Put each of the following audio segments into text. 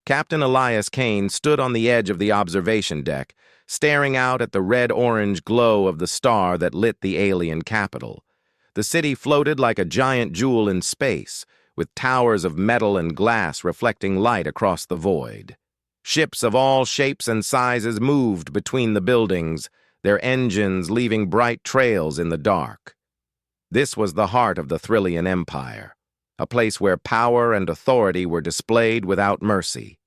Captain Elias Kane stood on the edge of the observation deck, staring out at the red-orange glow of the star that lit the alien capital. The city floated like a giant jewel in space, with towers of metal and glass reflecting light across the void. Ships of all shapes and sizes moved between the buildings, their engines leaving bright trails in the dark. This was the heart of the Thrillian Empire, a place where power and authority were displayed without mercy.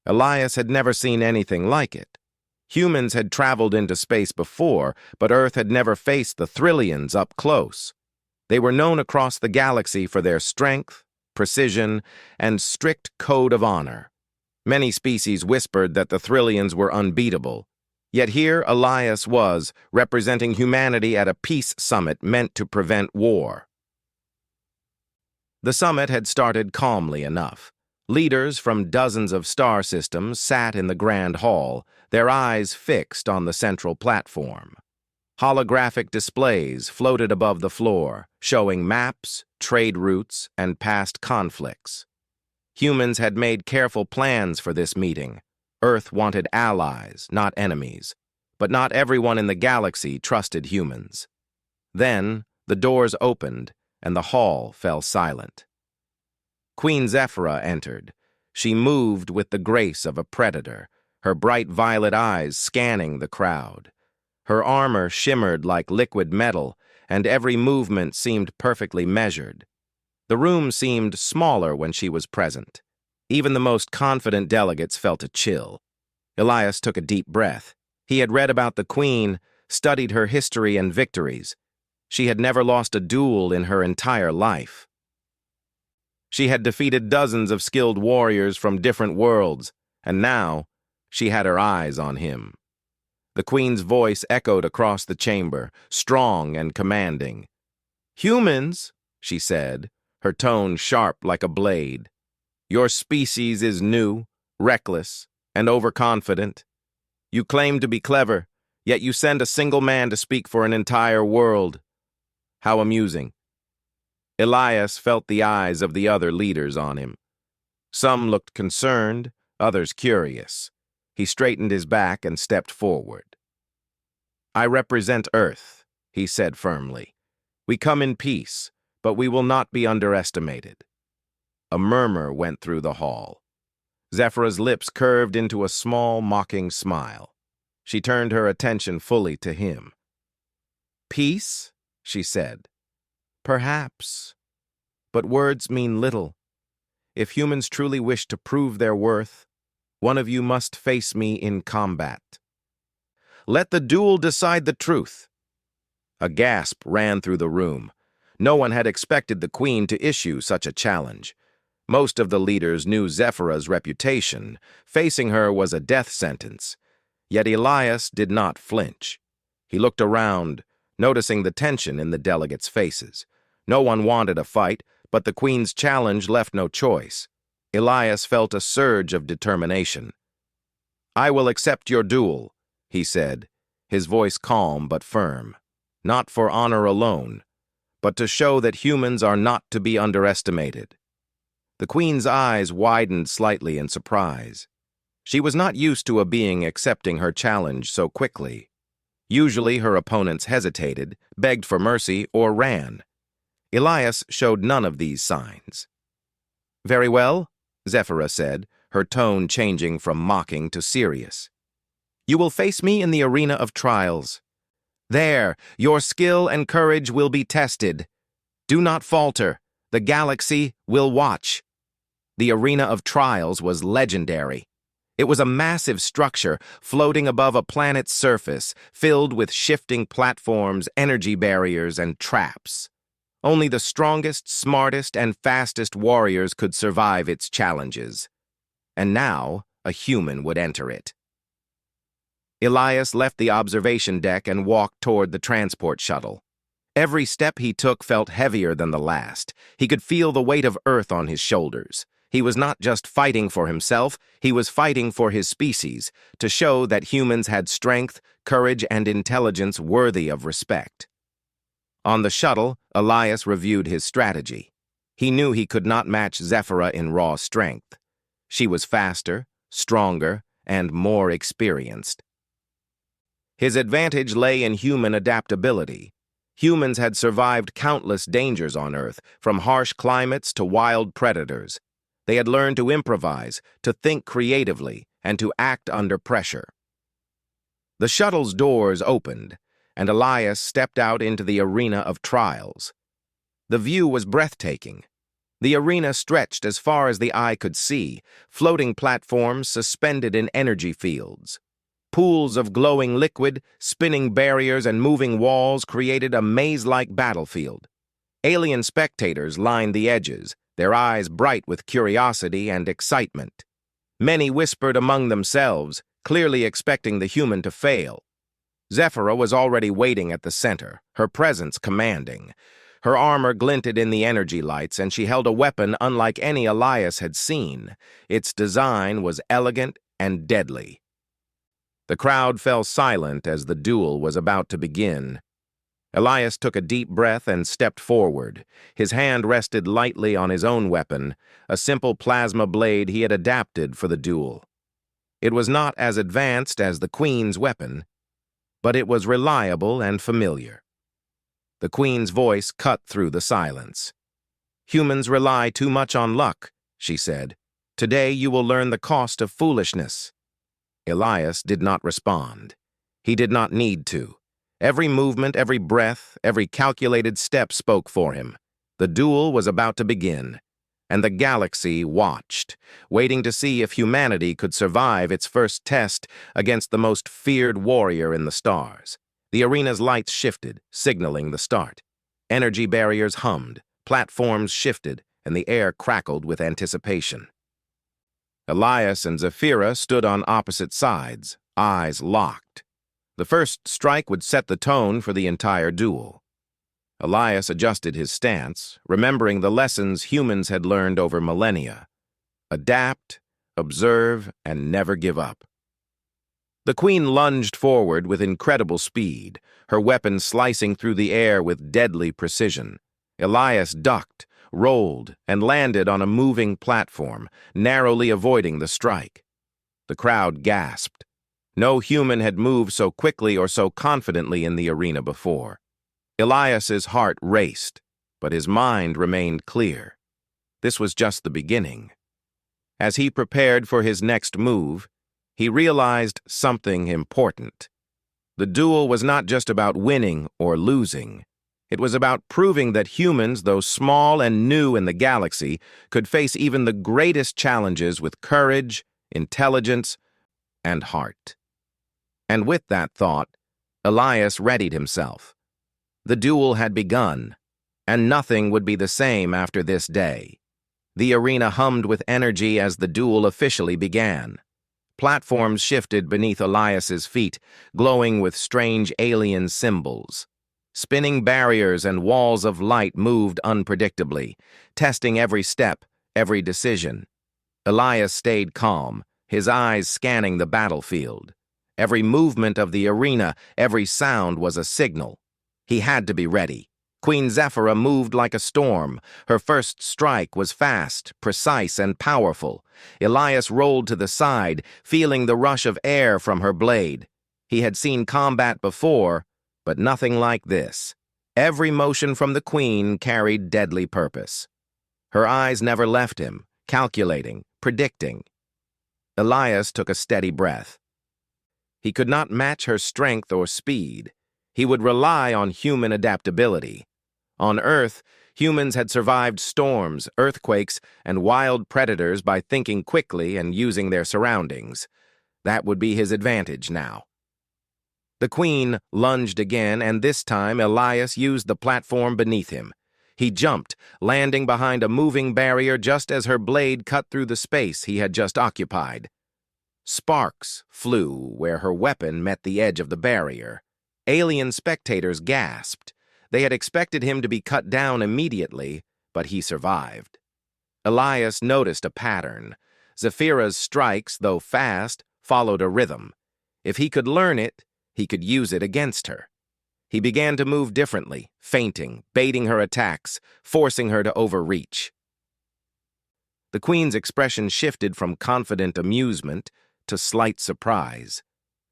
Elias had never seen anything like it. Humans had traveled into space before, but Earth had never faced the Thrillians up close. They were known across the galaxy for their strength, precision, and strict code of honor. Many species whispered that the Thrillians were unbeatable. Yet here Elias was, representing humanity at a peace summit meant to prevent war. The summit had started calmly enough. Leaders from dozens of star systems sat in the grand hall, their eyes fixed on the central platform. Holographic displays floated above the floor, showing maps, trade routes, and past conflicts. Humans had made careful plans for this meeting. Earth wanted allies, not enemies. But not everyone in the galaxy trusted humans. Then, the doors opened, and the hall fell silent. Queen Zephyra entered. She moved with the grace of a predator, her bright violet eyes scanning the crowd. Her armor shimmered like liquid metal, and every movement seemed perfectly measured. The room seemed smaller when she was present. Even the most confident delegates felt a chill. Elias took a deep breath. He had read about the Queen, studied her history and victories. She had never lost a duel in her entire life. She had defeated dozens of skilled warriors from different worlds, and now she had her eyes on him. The Queen's voice echoed across the chamber, strong and commanding. "Humans," she said, her tone sharp like a blade. "Your species is new, reckless, and overconfident. You claim to be clever, yet you send a single man to speak for an entire world. How amusing." Elias felt the eyes of the other leaders on him. Some looked concerned, others curious. He straightened his back and stepped forward. "I represent Earth," he said firmly. "We come in peace, but we will not be underestimated." A murmur went through the hall. Zephyra's lips curved into a small, mocking smile. She turned her attention fully to him. "Peace?" she said. "Perhaps. But words mean little. If humans truly wish to prove their worth, one of you must face me in combat. Let the duel decide the truth." A gasp ran through the room. No one had expected the Queen to issue such a challenge. Most of the leaders knew Zephyra's reputation. Facing her was a death sentence. Yet Elias did not flinch. He looked around, noticing the tension in the delegates' faces. No one wanted a fight, but the Queen's challenge left no choice. Elias felt a surge of determination. "I will accept your duel," he said, his voice calm but firm. "Not for honor alone, but to show that humans are not to be underestimated." The Queen's eyes widened slightly in surprise. She was not used to a being accepting her challenge so quickly. Usually her opponents hesitated, begged for mercy, or ran. Elias showed none of these signs. "Very well," Zephyra said, her tone changing from mocking to serious. "You will face me in the arena of trials. There, your skill and courage will be tested. Do not falter. The galaxy will watch." The arena of trials was legendary. It was a massive structure floating above a planet's surface, filled with shifting platforms, energy barriers, and traps. Only the strongest, smartest, and fastest warriors could survive its challenges. And now, a human would enter it. Elias left the observation deck and walked toward the transport shuttle. Every step he took felt heavier than the last. He could feel the weight of Earth on his shoulders. He was not just fighting for himself, he was fighting for his species, to show that humans had strength, courage, and intelligence worthy of respect. On the shuttle, Elias reviewed his strategy. He knew he could not match Zephyra in raw strength. She was faster, stronger, and more experienced. His advantage lay in human adaptability. Humans had survived countless dangers on Earth, from harsh climates to wild predators. They had learned to improvise, to think creatively, and to act under pressure. The shuttle's doors opened, and Elias stepped out into the arena of trials. The view was breathtaking. The arena stretched as far as the eye could see, floating platforms suspended in energy fields. Pools of glowing liquid, spinning barriers, and moving walls created a maze-like battlefield. Alien spectators lined the edges, their eyes bright with curiosity and excitement. Many whispered among themselves, clearly expecting the human to fail. Zephyrah was already waiting at the center, her presence commanding. Her armor glinted in the energy lights, and she held a weapon unlike any Elias had seen. Its design was elegant and deadly. The crowd fell silent as the duel was about to begin. Elias took a deep breath and stepped forward. His hand rested lightly on his own weapon, a simple plasma blade he had adapted for the duel. It was not as advanced as the Queen's weapon, but it was reliable and familiar. The Queen's voice cut through the silence. "Humans rely too much on luck," she said. "Today you will learn the cost of foolishness." Elias did not respond. He did not need to. Every movement, every breath, every calculated step spoke for him. The duel was about to begin, and the galaxy watched, waiting to see if humanity could survive its first test against the most feared warrior in the stars. The arena's lights shifted, signaling the start. Energy barriers hummed, platforms shifted, and the air crackled with anticipation. Elias and Zephyrah stood on opposite sides, eyes locked. The first strike would set the tone for the entire duel. Elias adjusted his stance, remembering the lessons humans had learned over millennia. Adapt, observe, and never give up. The Queen lunged forward with incredible speed, her weapon slicing through the air with deadly precision. Elias ducked, rolled, and landed on a moving platform, narrowly avoiding the strike. The crowd gasped. No human had moved so quickly or so confidently in the arena before. Elias's heart raced, but his mind remained clear. This was just the beginning. As he prepared for his next move, he realized something important. The duel was not just about winning or losing. It was about proving that humans, though small and new in the galaxy, could face even the greatest challenges with courage, intelligence, and heart. And with that thought, Elias readied himself. The duel had begun, and nothing would be the same after this day. The arena hummed with energy as the duel officially began. Platforms shifted beneath Elias's feet, glowing with strange alien symbols. Spinning barriers and walls of light moved unpredictably, testing every step, every decision. Elias stayed calm, his eyes scanning the battlefield. Every movement of the arena, every sound was a signal. He had to be ready. Queen Zephyrah moved like a storm. Her first strike was fast, precise, and powerful. Elias rolled to the side, feeling the rush of air from her blade. He had seen combat before, but nothing like this. Every motion from the Queen carried deadly purpose. Her eyes never left him, calculating, predicting. Elias took a steady breath. He could not match her strength or speed. He would rely on human adaptability. On Earth, humans had survived storms, earthquakes, and wild predators by thinking quickly and using their surroundings. That would be his advantage now. The Queen lunged again, and this time Elias used the platform beneath him. He jumped, landing behind a moving barrier just as her blade cut through the space he had just occupied. Sparks flew where her weapon met the edge of the barrier. Alien spectators gasped. They had expected him to be cut down immediately, but he survived. Elias noticed a pattern. Zephyrah's strikes, though fast, followed a rhythm. If he could learn it, he could use it against her. He began to move differently, feinting, baiting her attacks, forcing her to overreach. The queen's expression shifted from confident amusement to slight surprise.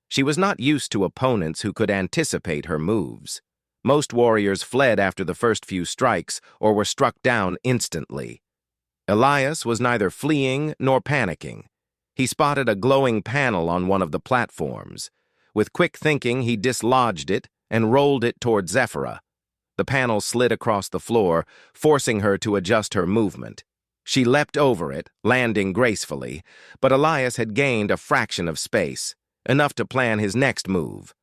She was not used to opponents who could anticipate her moves. Most warriors fled after the first few strikes or were struck down instantly. Elias was neither fleeing nor panicking. He spotted a glowing panel on one of the platforms. With quick thinking, he dislodged it and rolled it toward Zephyrah. The panel slid across the floor, forcing her to adjust her movement. She leapt over it, landing gracefully, but Elias had gained a fraction of space, enough to plan his next move.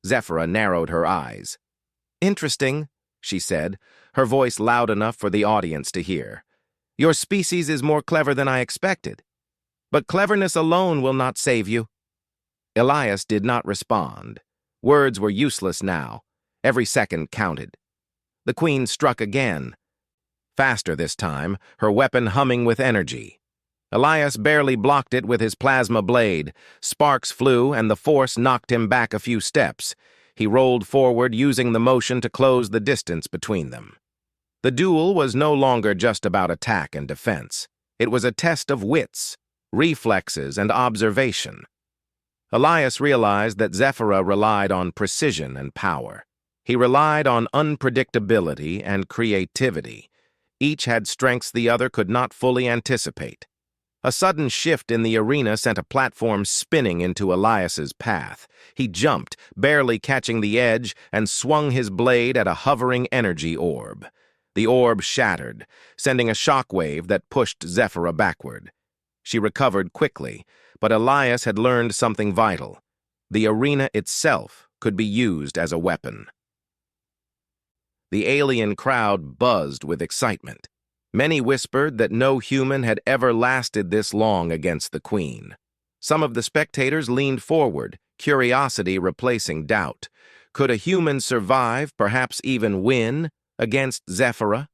Zephyrah narrowed her eyes. "Interesting," she said, her voice loud enough for the audience to hear. "Your species is more clever than I expected. But cleverness alone will not save you." Elias did not respond. Words were useless now. Every second counted. The queen struck again. Faster this time, her weapon humming with energy. Elias barely blocked it with his plasma blade. Sparks flew, and the force knocked him back a few steps. He rolled forward, using the motion to close the distance between them. The duel was no longer just about attack and defense. It was a test of wits, reflexes, and observation. Elias realized that Zephyrah relied on precision and power. He relied on unpredictability and creativity. Each had strengths the other could not fully anticipate. A sudden shift in the arena sent a platform spinning into Elias's path. He jumped, barely catching the edge, and swung his blade at a hovering energy orb. The orb shattered, sending a shockwave that pushed Zephyrah backward. She recovered quickly, but Elias had learned something vital. The arena itself could be used as a weapon. The alien crowd buzzed with excitement. Many whispered that no human had ever lasted this long against the queen. Some of the spectators leaned forward, curiosity replacing doubt. Could a human survive, perhaps even win, against Zephyrah?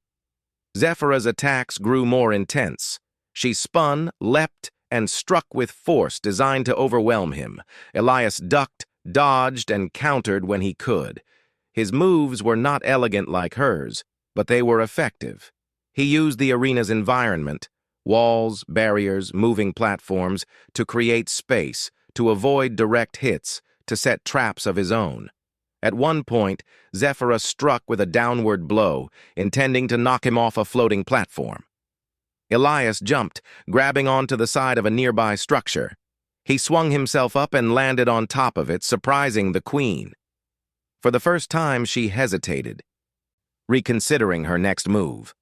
Zephyrah's attacks grew more intense. She spun, leapt, and struck with force designed to overwhelm him. Elias ducked, dodged, and countered when he could. His moves were not elegant like hers, but they were effective. He used the arena's environment, walls, barriers, moving platforms, to create space, to avoid direct hits, to set traps of his own. At one point, Zephyrah struck with a downward blow, intending to knock him off a floating platform. Elias jumped, grabbing onto the side of a nearby structure. He swung himself up and landed on top of it, surprising the queen. For the first time, she hesitated, reconsidering her next move.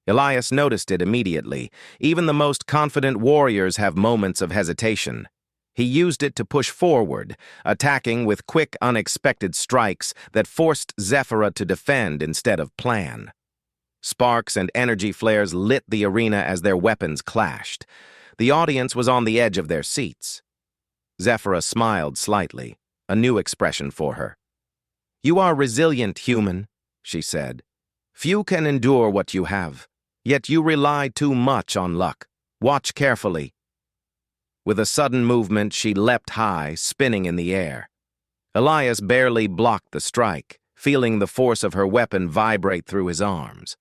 Elias noticed it immediately. Even the most confident warriors have moments of hesitation. He used it to push forward, attacking with quick, unexpected strikes that forced Zephyrah to defend instead of plan. Sparks and energy flares lit the arena as their weapons clashed. The audience was on the edge of their seats. Zephyrah smiled slightly, a new expression for her. "You are resilient, human," she said. "Few can endure what you have, yet you rely too much on luck. Watch carefully." With a sudden movement, she leapt high, spinning in the air. Elias barely blocked the strike, feeling the force of her weapon vibrate through his arms.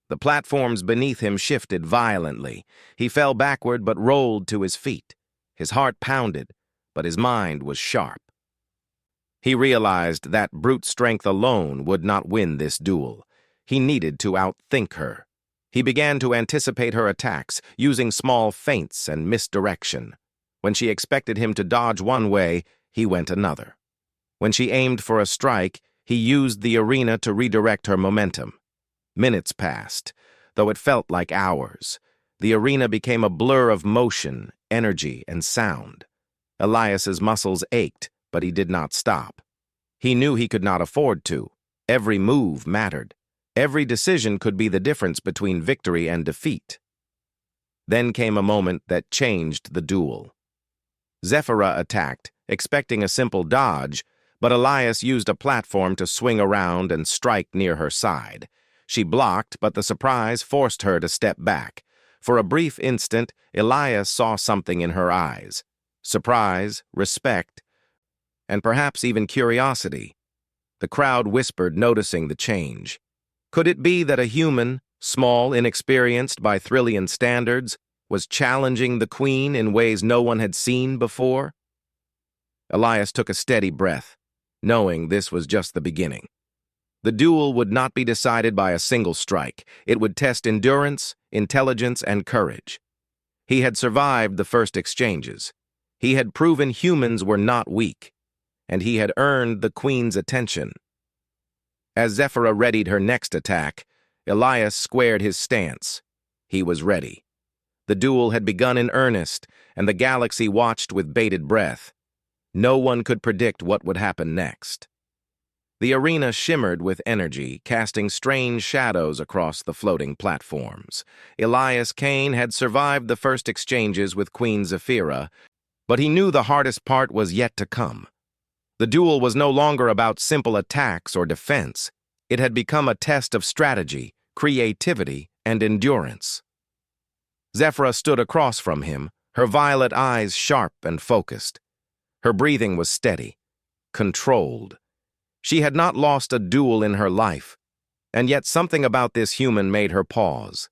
The platforms beneath him shifted violently. He fell backward but rolled to his feet. His heart pounded, but his mind was sharp. He realized that brute strength alone would not win this duel. He needed to outthink her. He began to anticipate her attacks, using small feints and misdirection. When she expected him to dodge one way, he went another. When she aimed for a strike, he used the arena to redirect her momentum. Minutes passed, though it felt like hours. The arena became a blur of motion, energy, and sound. Elias's muscles ached, but he did not stop. He knew he could not afford to. Every move mattered. Every decision could be the difference between victory and defeat. Then came a moment that changed the duel. Zephyrah attacked, expecting a simple dodge, but Elias used a platform to swing around and strike near her side. She blocked, but the surprise forced her to step back. For a brief instant, Elias saw something in her eyes. Surprise, respect, and perhaps even curiosity. The crowd whispered, noticing the change. Could it be that a human, small, inexperienced by Thrillian standards, Was challenging the queen in ways no one had seen before? Elias took a steady breath, knowing this was just the beginning. The duel would not be decided by a single strike. It would test endurance, intelligence, and courage. He had survived the first exchanges. He had proven humans were not weak, and he had earned the queen's attention. As Zephyrah readied her next attack, Elias squared his stance. He was ready. The duel had begun in earnest, and the galaxy watched with bated breath. No one could predict what would happen next. The arena shimmered with energy, casting strange shadows across the floating platforms. Elias Kane had survived the first exchanges with Queen Zephyrah, but he knew the hardest part was yet to come. The duel was no longer about simple attacks or defense. It had become a test of strategy, creativity, and endurance. Zephyrah stood across from him, her violet eyes sharp and focused. Her breathing was steady, controlled. She had not lost a duel in her life, and yet something about this human made her pause.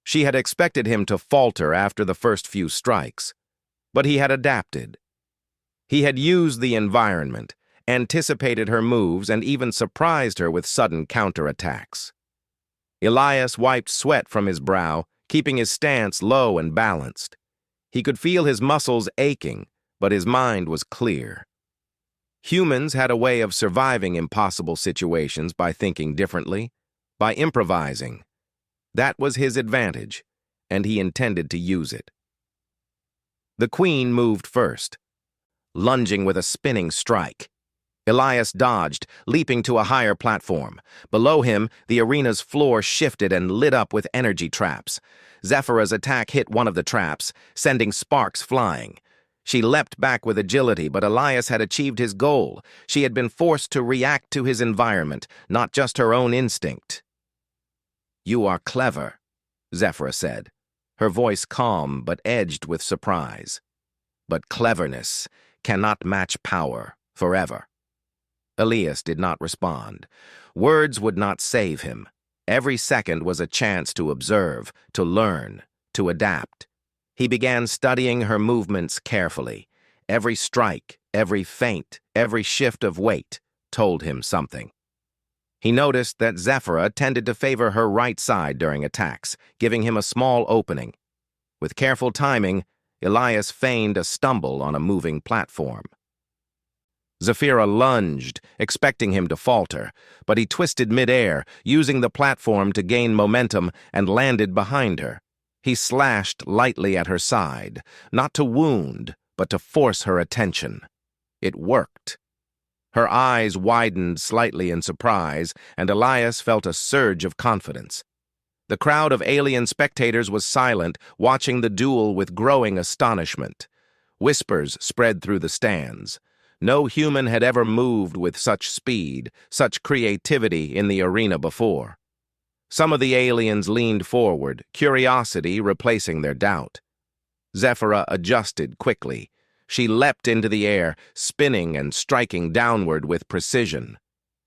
She had expected him to falter after the first few strikes, but he had adapted. He had used the environment, anticipated her moves, and even surprised her with sudden counterattacks. Elias wiped sweat from his brow, keeping his stance low and balanced. He could feel his muscles aching, but his mind was clear. Humans had a way of surviving impossible situations by thinking differently, by improvising. That was his advantage, and he intended to use it. The queen moved first, lunging with a spinning strike. Elias dodged, leaping to a higher platform. Below him, the arena's floor shifted and lit up with energy traps. Zephyrah's attack hit one of the traps, sending sparks flying. She leapt back with agility, but Elias had achieved his goal. She had been forced to react to his environment, not just her own instinct. "You are clever," Zephyrah said, her voice calm but edged with surprise. "But cleverness cannot match power forever." Elias did not respond. Words would not save him. Every second was a chance to observe, to learn, to adapt. He began studying her movements carefully. Every strike, every feint, every shift of weight told him something. He noticed that Zephyrah tended to favor her right side during attacks, giving him a small opening. With careful timing, Elias feigned a stumble on a moving platform. Zephyrah lunged, expecting him to falter, but he twisted midair, using the platform to gain momentum, and landed behind her. He slashed lightly at her side, not to wound, but to force her attention. It worked. Her eyes widened slightly in surprise, and Elias felt a surge of confidence. The crowd of alien spectators was silent, watching the duel with growing astonishment. Whispers spread through the stands. No human had ever moved with such speed, such creativity in the arena before. Some of the aliens leaned forward, curiosity replacing their doubt. Zephyrah adjusted quickly. She leapt into the air, spinning and striking downward with precision.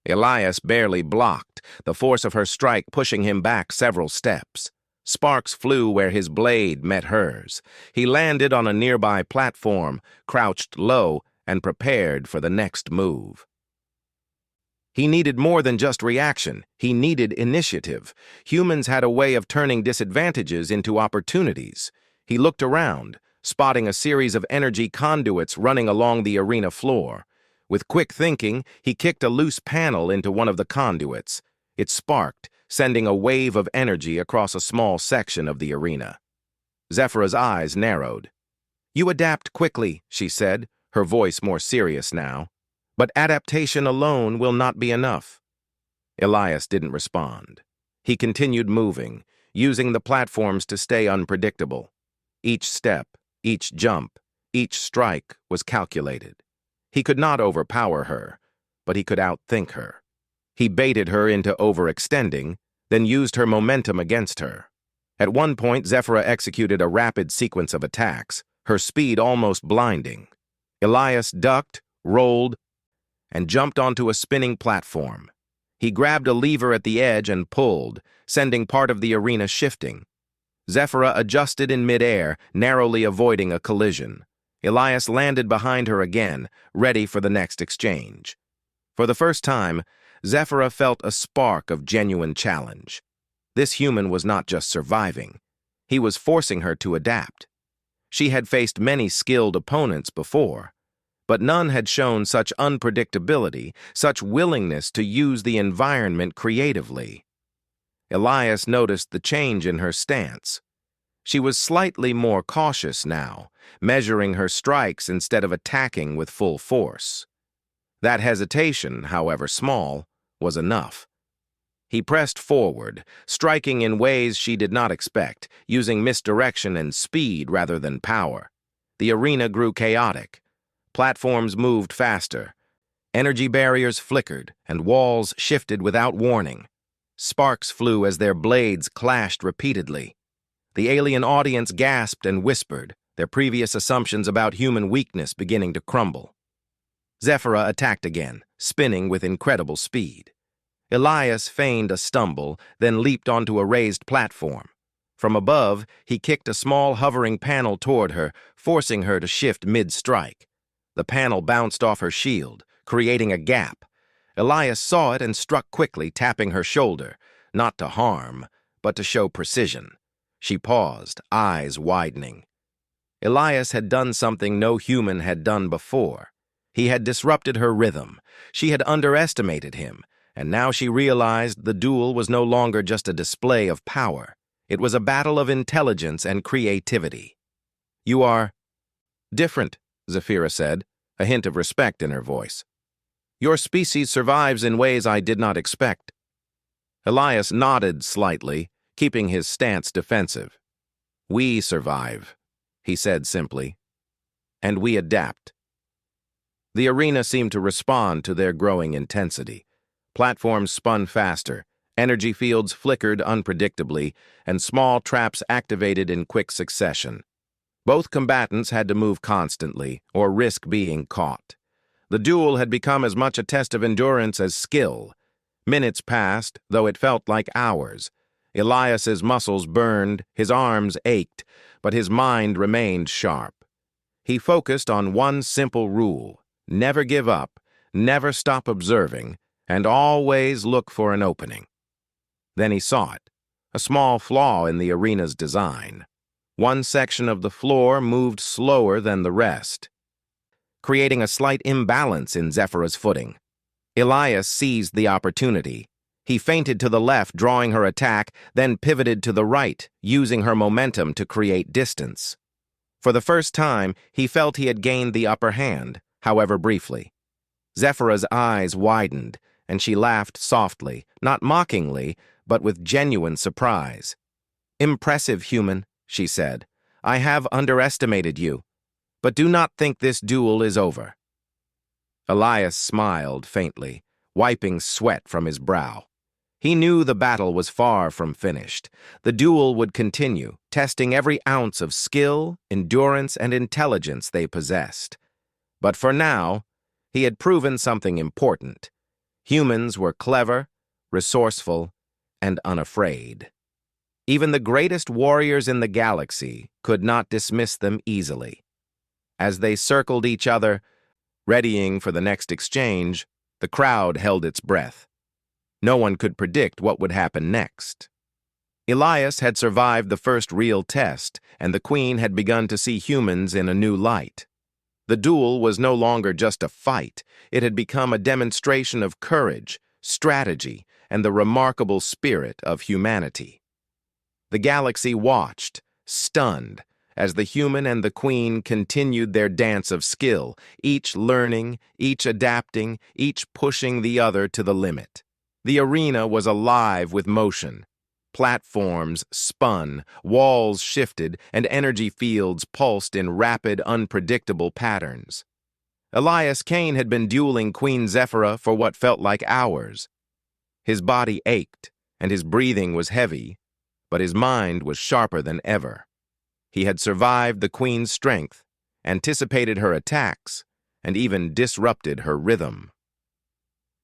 Elias barely blocked, the force of her strike pushing him back several steps. Sparks flew where his blade met hers. He landed on a nearby platform, crouched low, and prepared for the next move. He needed more than just reaction. He needed initiative. Humans had a way of turning disadvantages into opportunities. He looked around, spotting a series of energy conduits running along the arena floor. With quick thinking, he kicked a loose panel into one of the conduits. It sparked, sending a wave of energy across a small section of the arena. Zephyrah's eyes narrowed. "You adapt quickly," she said, her voice more serious now. "But adaptation alone will not be enough." Elias didn't respond. He continued moving, using the platforms to stay unpredictable. Each step, each jump, each strike was calculated. He could not overpower her, but he could outthink her. He baited her into overextending, then used her momentum against her. At one point, Zephyrah executed a rapid sequence of attacks, her speed almost blinding. Elias ducked, rolled, and jumped onto a spinning platform. He grabbed a lever at the edge and pulled, sending part of the arena shifting. Zephyra adjusted in midair, narrowly avoiding a collision. Elias landed behind her again, ready for the next exchange. For the first time, Zephyra felt a spark of genuine challenge. This human was not just surviving. He was forcing her to adapt. She had faced many skilled opponents before, but none had shown such unpredictability, such willingness to use the environment creatively. Elias noticed the change in her stance. She was slightly more cautious now, measuring her strikes instead of attacking with full force. That hesitation, however small, was enough. He pressed forward, striking in ways she did not expect, using misdirection and speed rather than power. The arena grew chaotic. Platforms moved faster. Energy barriers flickered, and walls shifted without warning. Sparks flew as their blades clashed repeatedly. The alien audience gasped and whispered, their previous assumptions about human weakness beginning to crumble. Zephyra attacked again, spinning with incredible speed. Elias feigned a stumble, then leaped onto a raised platform. From above, he kicked a small hovering panel toward her, forcing her to shift mid-strike. The panel bounced off her shield, creating a gap. Elias saw it and struck quickly, tapping her shoulder, not to harm, but to show precision. She paused, eyes widening. Elias had done something no human had done before. He had disrupted her rhythm. She had underestimated him, and now she realized the duel was no longer just a display of power. It was a battle of intelligence and creativity. "You are different," Zephyra said, a hint of respect in her voice. "Your species survives in ways I did not expect." Elias nodded slightly, keeping his stance defensive. "We survive," he said simply, "and we adapt." The arena seemed to respond to their growing intensity. Platforms spun faster, energy fields flickered unpredictably, and small traps activated in quick succession. Both combatants had to move constantly, or risk being caught. The duel had become as much a test of endurance as skill. Minutes passed, though it felt like hours. Elias's muscles burned, his arms ached, but his mind remained sharp. He focused on one simple rule: never give up, never stop observing, and always look for an opening. Then he saw it, a small flaw in the arena's design. One section of the floor moved slower than the rest, creating a slight imbalance in Zephyra's footing. Elias seized the opportunity. He feinted to the left, drawing her attack, then pivoted to the right, using her momentum to create distance. For the first time, he felt he had gained the upper hand, however briefly. Zephyra's eyes widened, and she laughed softly, not mockingly, but with genuine surprise. "Impressive, human," she said. "I have underestimated you, but do not think this duel is over." Elias smiled faintly, wiping sweat from his brow. He knew the battle was far from finished. The duel would continue, testing every ounce of skill, endurance, and intelligence they possessed. But for now, he had proven something important. Humans were clever, resourceful, and unafraid. Even the greatest warriors in the galaxy could not dismiss them easily. As they circled each other, readying for the next exchange, the crowd held its breath. No one could predict what would happen next. Elias had survived the first real test, and the Queen had begun to see humans in a new light. The duel was no longer just a fight. It had become a demonstration of courage, strategy, and the remarkable spirit of humanity. The galaxy watched, stunned, as the human and the Queen continued their dance of skill, each learning, each adapting, each pushing the other to the limit. The arena was alive with motion. Platforms spun, walls shifted, and energy fields pulsed in rapid, unpredictable patterns. Elias Kane had been dueling Queen Zephyra for what felt like hours. His body ached, and his breathing was heavy, but his mind was sharper than ever. He had survived the Queen's strength, anticipated her attacks, and even disrupted her rhythm.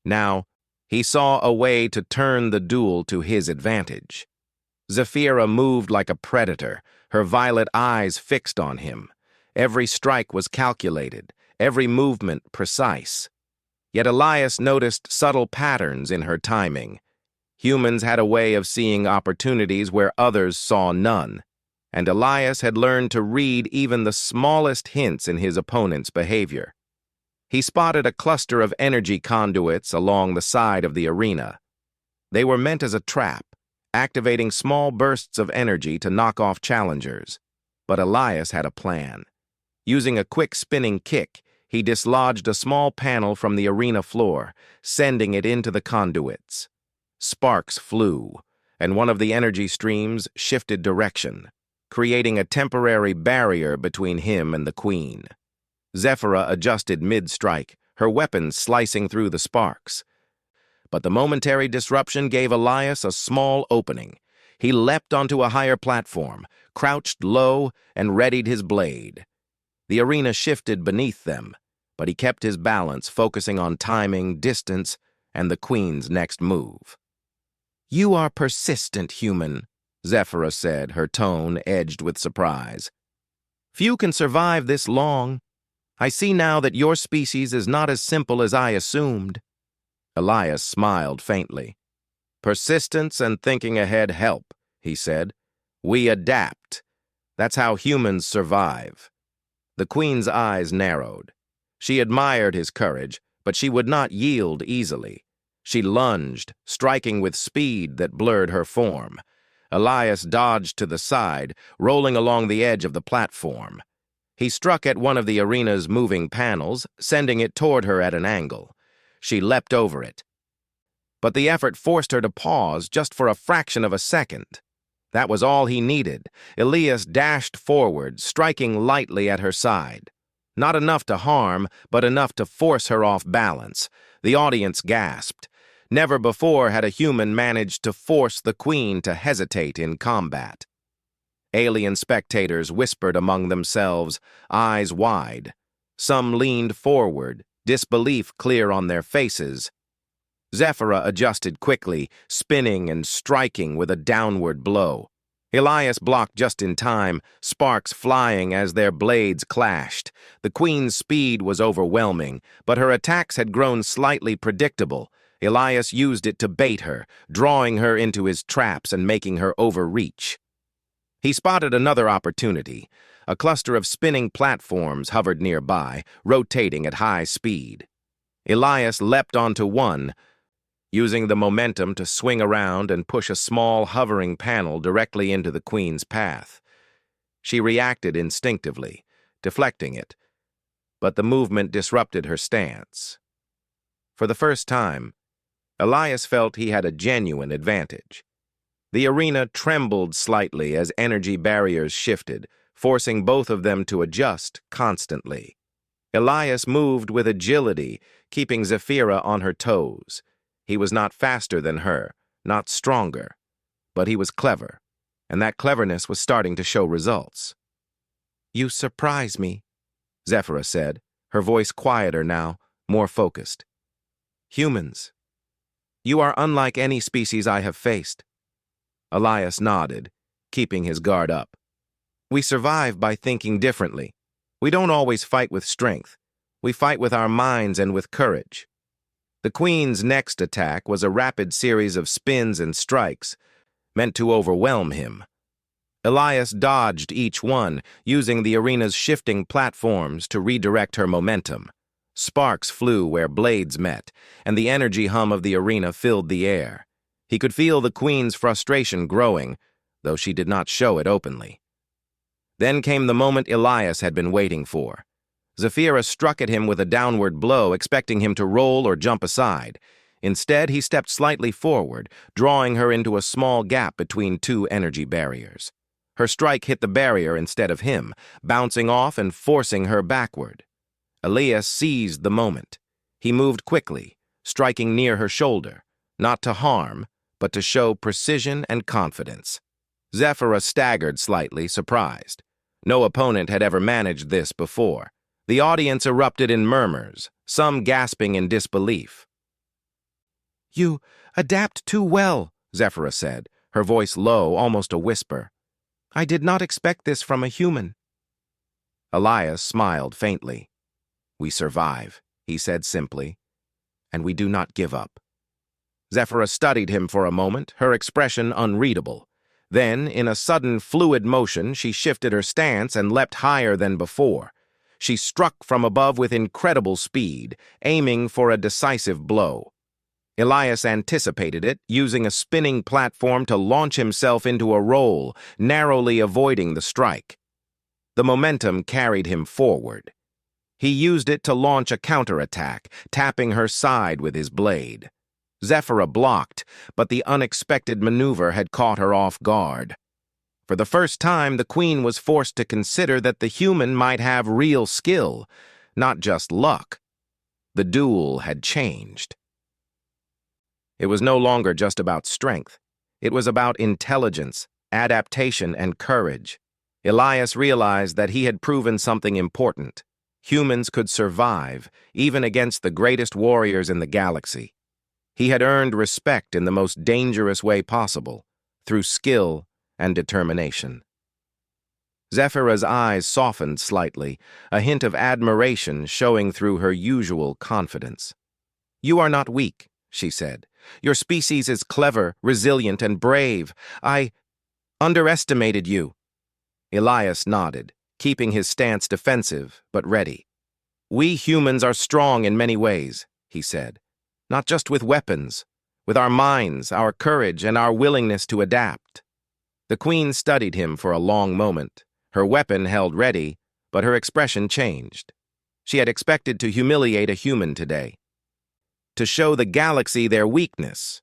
Now, he saw a way to turn the duel to his advantage. Zephyra moved like a predator, her violet eyes fixed on him. Every strike was calculated, every movement precise. Yet Elias noticed subtle patterns in her timing. Humans had a way of seeing opportunities where others saw none, and Elias had learned to read even the smallest hints in his opponent's behavior. He spotted a cluster of energy conduits along the side of the arena. They were meant as a trap, activating small bursts of energy to knock off challengers. But Elias had a plan. Using a quick spinning kick, he dislodged a small panel from the arena floor, sending it into the conduits. Sparks flew, and one of the energy streams shifted direction, creating a temporary barrier between him and the queen. Zephyra adjusted mid-strike, her weapon slicing through the sparks. But the momentary disruption gave Elias a small opening. He leapt onto a higher platform, crouched low, and readied his blade. The arena shifted beneath them, but he kept his balance, focusing on timing, distance, and the queen's next move. "You are persistent, human," Zephyra said, her tone edged with surprise. "Few can survive this long. I see now that your species is not as simple as I assumed." Elias smiled faintly. "Persistence and thinking ahead help," he said. "We adapt. That's how humans survive." The queen's eyes narrowed. She admired his courage, but she would not yield easily. She lunged, striking with speed that blurred her form. Elias dodged to the side, rolling along the edge of the platform. He struck at one of the arena's moving panels, sending it toward her at an angle. She leapt over it. But the effort forced her to pause just for a fraction of a second. That was all he needed. Elias dashed forward, striking lightly at her side. Not enough to harm, but enough to force her off balance. The audience gasped. Never before had a human managed to force the queen to hesitate in combat. Alien spectators whispered among themselves, eyes wide. Some leaned forward, disbelief clear on their faces. Zephyra adjusted quickly, spinning and striking with a downward blow. Elias blocked just in time, sparks flying as their blades clashed. The queen's speed was overwhelming, but her attacks had grown slightly predictable. Elias used it to bait her, drawing her into his traps and making her overreach. He spotted another opportunity. A cluster of spinning platforms hovered nearby, rotating at high speed. Elias leapt onto one, using the momentum to swing around and push a small hovering panel directly into the queen's path. She reacted instinctively, deflecting it, but the movement disrupted her stance. For the first time, Elias felt he had a genuine advantage. The arena trembled slightly as energy barriers shifted, forcing both of them to adjust constantly. Elias moved with agility, keeping Zephyra on her toes. He was not faster than her, not stronger, but he was clever, and that cleverness was starting to show results. "You surprise me," Zephyra said, her voice quieter now, more focused. "Humans. You are unlike any species I have faced." Elias nodded, keeping his guard up. "We survive by thinking differently. We don't always fight with strength. We fight with our minds and with courage." The queen's next attack was a rapid series of spins and strikes, meant to overwhelm him. Elias dodged each one, using the arena's shifting platforms to redirect her momentum. Sparks flew where blades met, and the energy hum of the arena filled the air. He could feel the queen's frustration growing, though she did not show it openly. Then came the moment Elias had been waiting for. Zephyra struck at him with a downward blow, expecting him to roll or jump aside. Instead, he stepped slightly forward, drawing her into a small gap between two energy barriers. Her strike hit the barrier instead of him, bouncing off and forcing her backward. Elias seized the moment. He moved quickly, striking near her shoulder, not to harm, but to show precision and confidence. Zephyra staggered slightly, surprised. No opponent had ever managed this before. The audience erupted in murmurs, some gasping in disbelief. "You adapt too well," Zephyra said, her voice low, almost a whisper. "I did not expect this from a human." Elias smiled faintly. "We survive," he said simply, "and we do not give up." Zephyra studied him for a moment, her expression unreadable. Then, in a sudden fluid motion, she shifted her stance and leapt higher than before. She struck from above with incredible speed, aiming for a decisive blow. Elias anticipated it, using a spinning platform to launch himself into a roll, narrowly avoiding the strike. The momentum carried him forward. He used it to launch a counterattack, tapping her side with his blade. Zephyra blocked, but the unexpected maneuver had caught her off guard. For the first time, the queen was forced to consider that the human might have real skill, not just luck. The duel had changed. It was no longer just about strength. It was about intelligence, adaptation, and courage. Elias realized that he had proven something important. Humans could survive, even against the greatest warriors in the galaxy. He had earned respect in the most dangerous way possible, through skill and determination. Zephyra's eyes softened slightly, a hint of admiration showing through her usual confidence. "You are not weak," she said. "Your species is clever, resilient, and brave. I underestimated you." Elias nodded, keeping his stance defensive but ready. "We humans are strong in many ways," he said. "Not just with weapons, with our minds, our courage, and our willingness to adapt." The queen studied him for a long moment, her weapon held ready, but her expression changed. She had expected to humiliate a human today, to show the galaxy their weakness.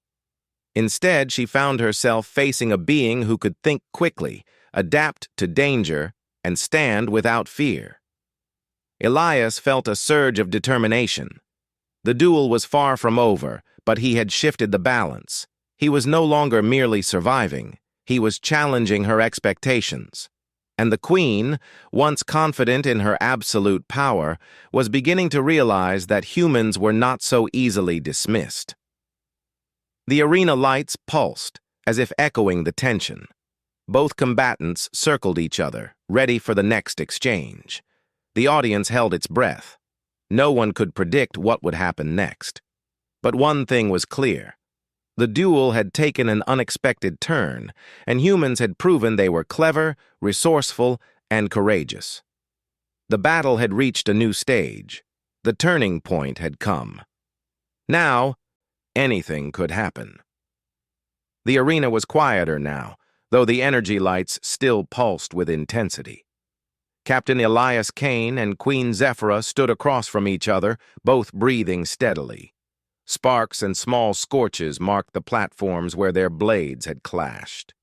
Instead, she found herself facing a being who could think quickly, adapt to danger, and stand without fear. Elias felt a surge of determination. The duel was far from over, but he had shifted the balance. He was no longer merely surviving. He was challenging her expectations. And the queen, once confident in her absolute power, was beginning to realize that humans were not so easily dismissed. The arena lights pulsed, as if echoing the tension. Both combatants circled each other, ready for the next exchange. The audience held its breath. No one could predict what would happen next. But one thing was clear. The duel had taken an unexpected turn, and humans had proven they were clever, resourceful, and courageous. The battle had reached a new stage. The turning point had come. Now, anything could happen. The arena was quieter now, though the energy lights still pulsed with intensity. Captain Elias Kane and Queen Zephyra stood across from each other, both breathing steadily. Sparks and small scorches marked the platforms where their blades had clashed.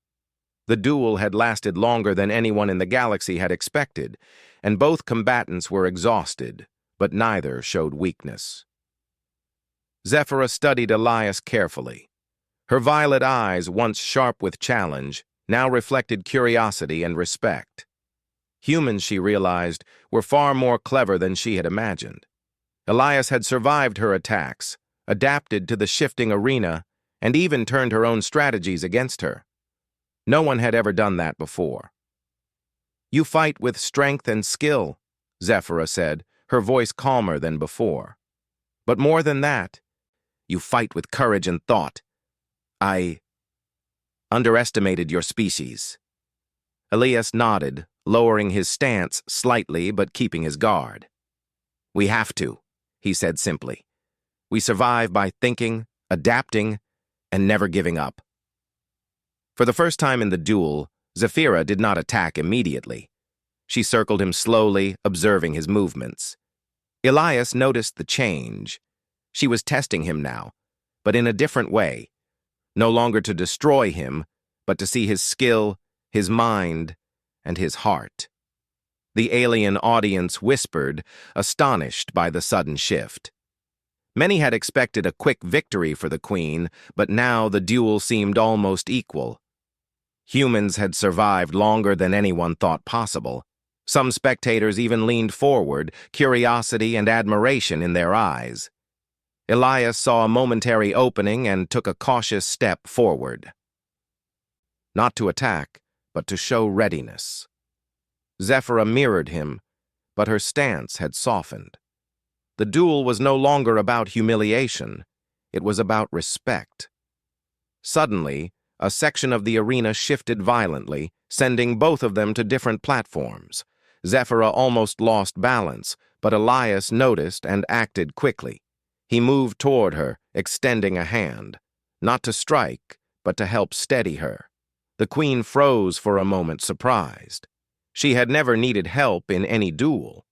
The duel had lasted longer than anyone in the galaxy had expected, and both combatants were exhausted, but neither showed weakness. Zephyra studied Elias carefully. Her violet eyes, once sharp with challenge, now reflected curiosity and respect. Humans, she realized, were far more clever than she had imagined. Elias had survived her attacks, adapted to the shifting arena, and even turned her own strategies against her. No one had ever done that before. "You fight with strength and skill," Zephyra said, her voice calmer than before. "But more than that, you fight with courage and thought. I underestimated your species." Elias nodded, lowering his stance slightly but keeping his guard. "We have to," he said simply. "We survive by thinking, adapting, and never giving up." For the first time in the duel, Zephyra did not attack immediately. She circled him slowly, observing his movements. Elias noticed the change. She was testing him now, but in a different way. No longer to destroy him, but to see his skill, his mind, and his heart. The alien audience whispered, astonished by the sudden shift. Many had expected a quick victory for the queen, but now the duel seemed almost equal. Humans had survived longer than anyone thought possible. Some spectators even leaned forward, curiosity and admiration in their eyes. Elias saw a momentary opening and took a cautious step forward. not to attack, but to show readiness. Zephyra mirrored him, but her stance had softened. The duel was no longer about humiliation, it was about respect. Suddenly, a section of the arena shifted violently, sending both of them to different platforms. Zephyra almost lost balance, but Elias noticed and acted quickly. He moved toward her, extending a hand, not to strike, but to help steady her. The queen froze for a moment, surprised. She had never needed help in any duel.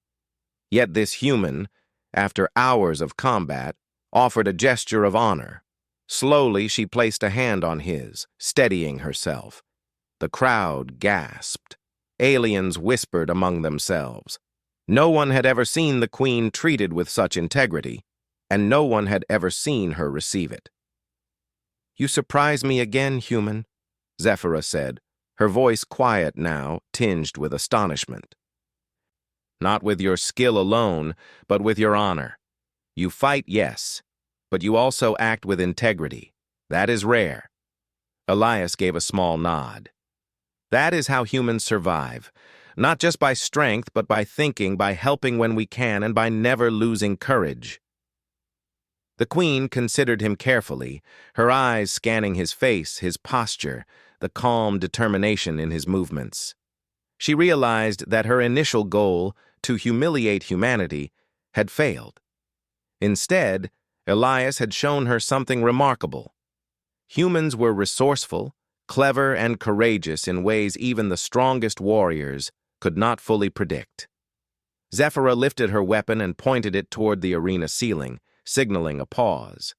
Yet this human, after hours of combat, offered a gesture of honor. Slowly, she placed a hand on his, steadying herself. The crowd gasped. Aliens whispered among themselves. No one had ever seen the queen treated with such integrity, and no one had ever seen her receive it. "You surprise me again, human," Zephyra said, her voice quiet now, tinged with astonishment. "Not with your skill alone, but with your honor. You fight, yes, but you also act with integrity. That is rare." Elias gave a small nod. "That is how humans survive, not just by strength, but by thinking, by helping when we can, and by never losing courage." The queen considered him carefully, her eyes scanning his face, his posture, the calm determination in his movements. She realized that her initial goal, to humiliate humanity, had failed. Instead, Elias had shown her something remarkable. Humans were resourceful, clever, and courageous in ways even the strongest warriors could not fully predict. Zephyra lifted her weapon and pointed it toward the arena ceiling, signaling a pause.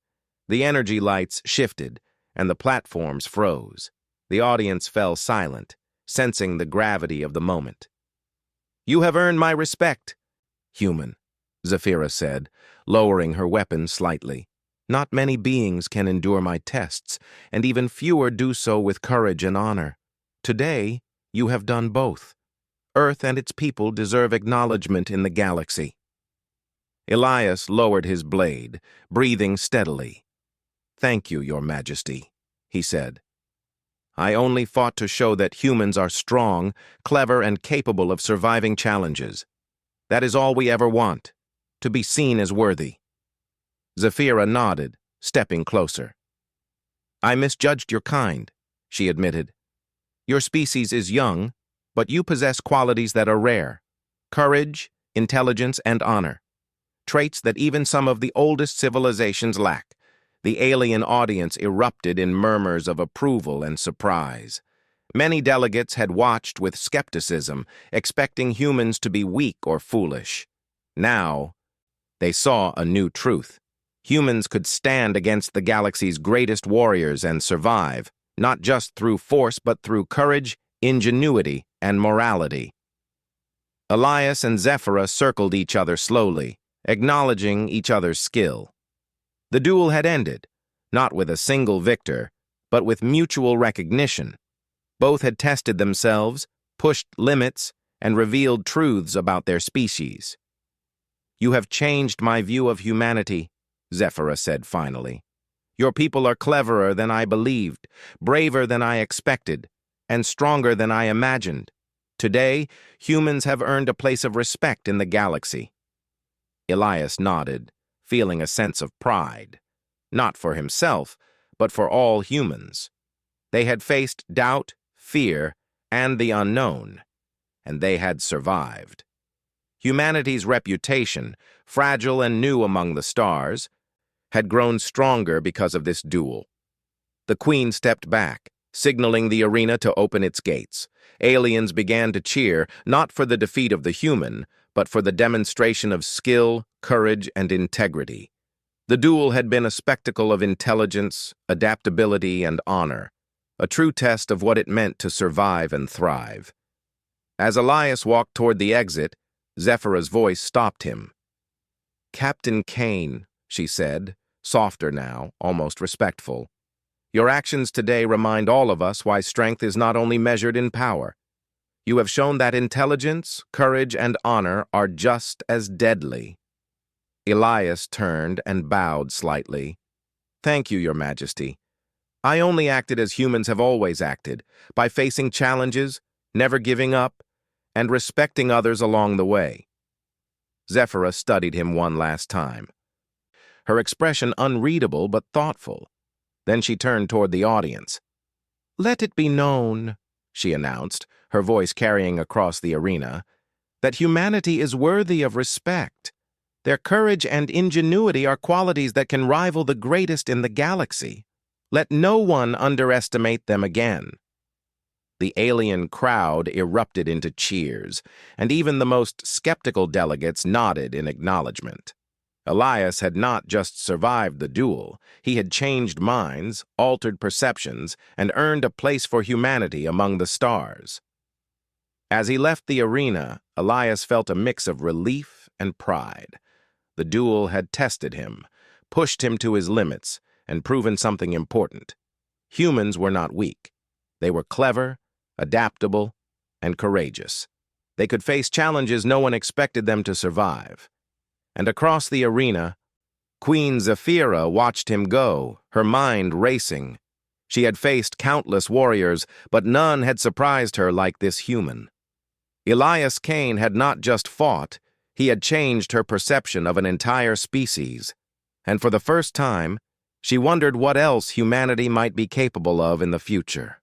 The energy lights shifted, and the platforms froze. The audience fell silent, sensing the gravity of the moment. "You have earned my respect, human," Zephyra said, lowering her weapon slightly. "Not many beings can endure my tests, and even fewer do so with courage and honor. Today, you have done both. Earth and its people deserve acknowledgement in the galaxy." Elias lowered his blade, breathing steadily. "Thank you, Your Majesty," he said. "I only fought to show that humans are strong, clever, and capable of surviving challenges. That is all we ever want, to be seen as worthy." Zephyra nodded, stepping closer. "I misjudged your kind," she admitted. "Your species is young, but you possess qualities that are rare: courage, intelligence, and honor. Traits that even some of the oldest civilizations lack." The alien audience erupted in murmurs of approval and surprise. Many delegates had watched with skepticism, expecting humans to be weak or foolish. Now, they saw a new truth. Humans could stand against the galaxy's greatest warriors and survive, not just through force but through courage, ingenuity, and morality. Elias and Zephyra circled each other slowly, acknowledging each other's skill. The duel had ended, not with a single victor, but with mutual recognition. Both had tested themselves, pushed limits, and revealed truths about their species. "You have changed my view of humanity," Zephyra said finally. "Your people are cleverer than I believed, braver than I expected, and stronger than I imagined. Today, humans have earned a place of respect in the galaxy." Elias nodded, feeling a sense of pride, not for himself, but for all humans. They had faced doubt, fear, and the unknown, and they had survived. Humanity's reputation, fragile and new among the stars, had grown stronger because of this duel. The queen stepped back, signaling the arena to open its gates. Aliens began to cheer, not for the defeat of the human, but for the demonstration of skill, courage, and integrity. The duel had been a spectacle of intelligence, adaptability, and honor, a true test of what it meant to survive and thrive. As Elias walked toward the exit, Zephyra's voice stopped him. "Captain Kane," she said, softer now, almost respectful. "Your actions today remind all of us why strength is not only measured in power. You have shown that intelligence, courage, and honor are just as deadly." Elias turned and bowed slightly. "Thank you, Your Majesty. I only acted as humans have always acted, by facing challenges, never giving up, and respecting others along the way. Zephyra studied him one last time, her expression unreadable but thoughtful. Then she turned toward the audience. "Let it be known," she announced, her voice carrying across the arena, "that humanity is worthy of respect. Their courage and ingenuity are qualities that can rival the greatest in the galaxy. Let no one underestimate them again." The alien crowd erupted into cheers, and even the most skeptical delegates nodded in acknowledgement. Elias had not just survived the duel, he had changed minds, altered perceptions, and earned a place for humanity among the stars. As he left the arena, Elias felt a mix of relief and pride. The duel had tested him, pushed him to his limits, and proven something important. Humans were not weak. They were clever, adaptable, and courageous. They could face challenges no one expected them to survive. And across the arena, Queen Zephyra watched him go, her mind racing. She had faced countless warriors, but none had surprised her like this human. Elias Kane had not just fought, he had changed her perception of an entire species. And for the first time, she wondered what else humanity might be capable of in the future.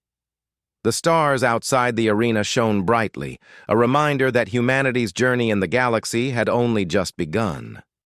The stars outside the arena shone brightly, a reminder that humanity's journey in the galaxy had only just begun.